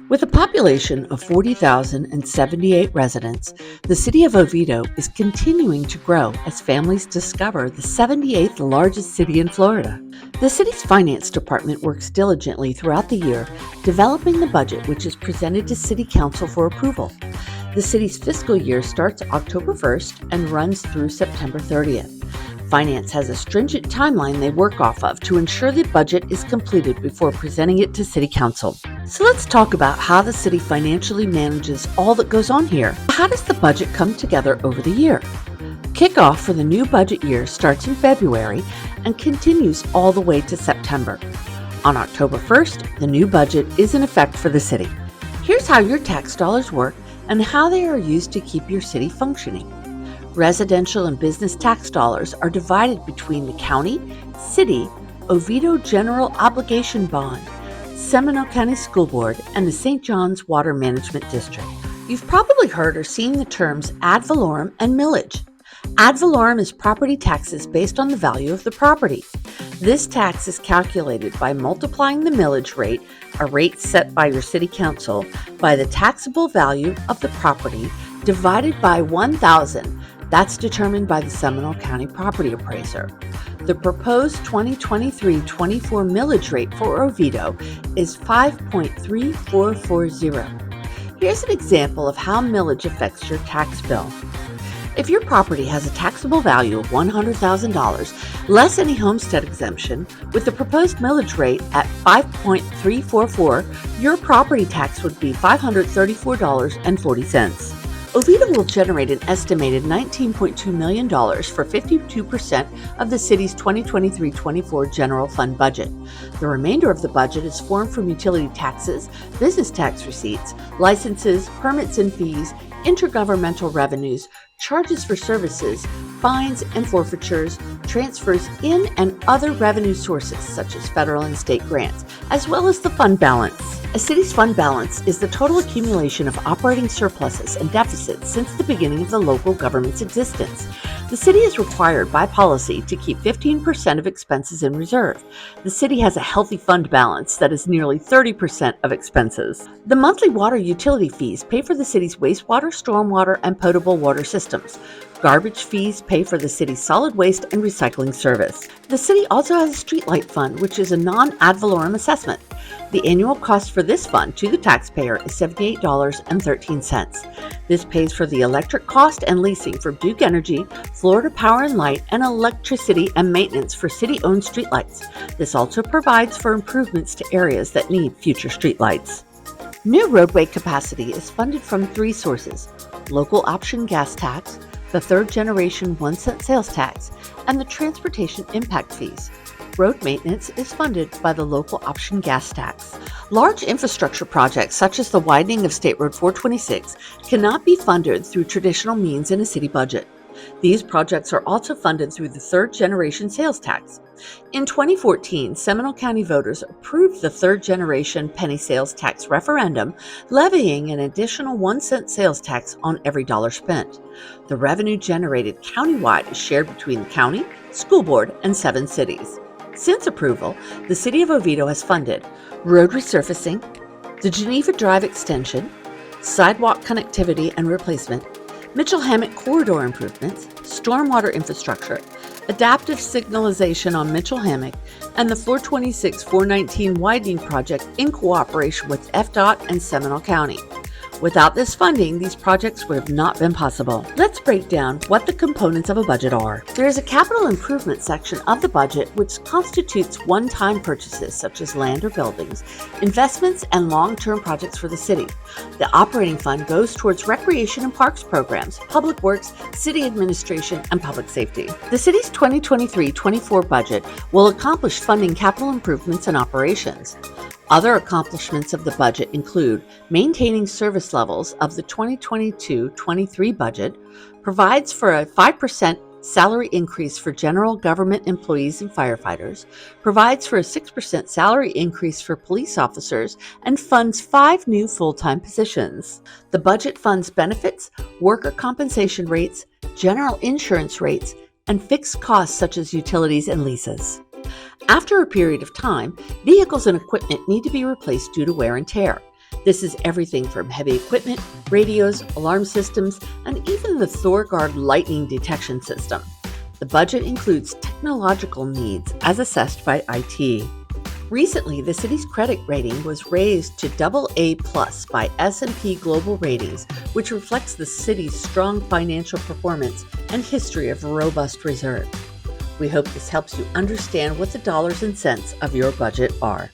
With a population of 40,078 residents, the city of Oviedo is continuing to grow as families discover the 78th largest city in Florida. The city's finance department works diligently throughout the year, developing the budget which is presented to City Council for approval. The city's fiscal year starts October 1st and runs through September 30th. Finance has a stringent timeline they work off of to ensure the budget is completed before presenting it to City Council. So let's talk about how the city financially manages all that goes on here. How does the budget come together over the year? Kickoff for the new budget year starts in February and continues all the way to September. On October 1st, the new budget is in effect for the city. Here's how your tax dollars work and how they are used to keep your city functioning. Residential and business tax dollars are divided between the county, city, Oviedo General Obligation Bond, Seminole County School Board, and the St. John's Water Management District. You've probably heard or seen the terms ad valorem and millage. Ad valorem is property taxes based on the value of the property. This tax is calculated by multiplying the millage rate, a rate set by your city council, by the taxable value of the property divided by 1,000. That's determined by the Seminole County Property Appraiser. The proposed 2023-24 millage rate for Oviedo is 5.3440. Here's an example of how millage affects your tax bill. If your property has a taxable value of $100,000, less any homestead exemption, with the proposed millage rate at 5.344, your property tax would be $534.40. Oviedo will generate an estimated $19.2 million for 52% of the city's 2023-24 general fund budget. The remainder of the budget is formed from utility taxes, business tax receipts, licenses, permits and fees, intergovernmental revenues, charges for services, fines and forfeitures, transfers in and other revenue sources such as federal and state grants, as well as the fund balance. A city's fund balance is the total accumulation of operating surpluses and deficits since the beginning of the local government's existence. The city is required by policy to keep 15% of expenses in reserve. The city has a healthy fund balance that is nearly 30% of expenses. The monthly water utility fees pay for the city's wastewater, stormwater, and potable water systems. Garbage fees pay for the city's solid waste and recycling service. The city also has a streetlight fund, which is a non-ad valorem assessment. The annual cost for this fund to the taxpayer is $78.13. This pays for the electric cost and leasing for Duke Energy, Florida Power and Light, and electricity and maintenance for city-owned streetlights. This also provides for improvements to areas that need future streetlights. New roadway capacity is funded from three sources: local option gas tax, the third generation 1-cent sales tax, and the transportation impact fees. Road maintenance is funded by the local option gas tax. Large infrastructure projects such as the widening of State Road 426 cannot be funded through traditional means in a city budget. These projects are also funded through the third generation sales tax. In 2014, Seminole County voters approved the third generation penny sales tax referendum, levying an additional 1-cent sales tax on every dollar spent. The revenue generated countywide is shared between the county, school board, and 7 cities. Since approval, the City of Oviedo has funded road resurfacing, the Geneva Drive extension, sidewalk connectivity and replacement, Mitchell-Hammock corridor improvements, stormwater infrastructure, adaptive signalization on Mitchell-Hammock, and the 426-419 widening project in cooperation with FDOT and Seminole County. Without this funding, these projects would have not been possible. Let's break down what the components of a budget are. There is a capital improvement section of the budget which constitutes one-time purchases such as land or buildings, investments, and long-term projects for the city. The operating fund goes towards recreation and parks programs, public works, city administration, and public safety. The city's 2023-24 budget will accomplish funding capital improvements and operations. Other accomplishments of the budget include maintaining service levels of the 2022-23 budget, provides for a 5% salary increase for general government employees and firefighters, provides for a 6% salary increase for police officers, and funds 5 new full-time positions. The budget funds benefits, worker compensation rates, general insurance rates, and fixed costs such as utilities and leases. After a period of time, vehicles and equipment need to be replaced due to wear and tear. This is everything from heavy equipment, radios, alarm systems, and even the ThorGuard lightning detection system. The budget includes technological needs as assessed by IT. Recently, the city's credit rating was raised to AA+ by S&P Global Ratings, which reflects the city's strong financial performance and history of robust reserves. We hope this helps you understand what the dollars and cents of your budget are.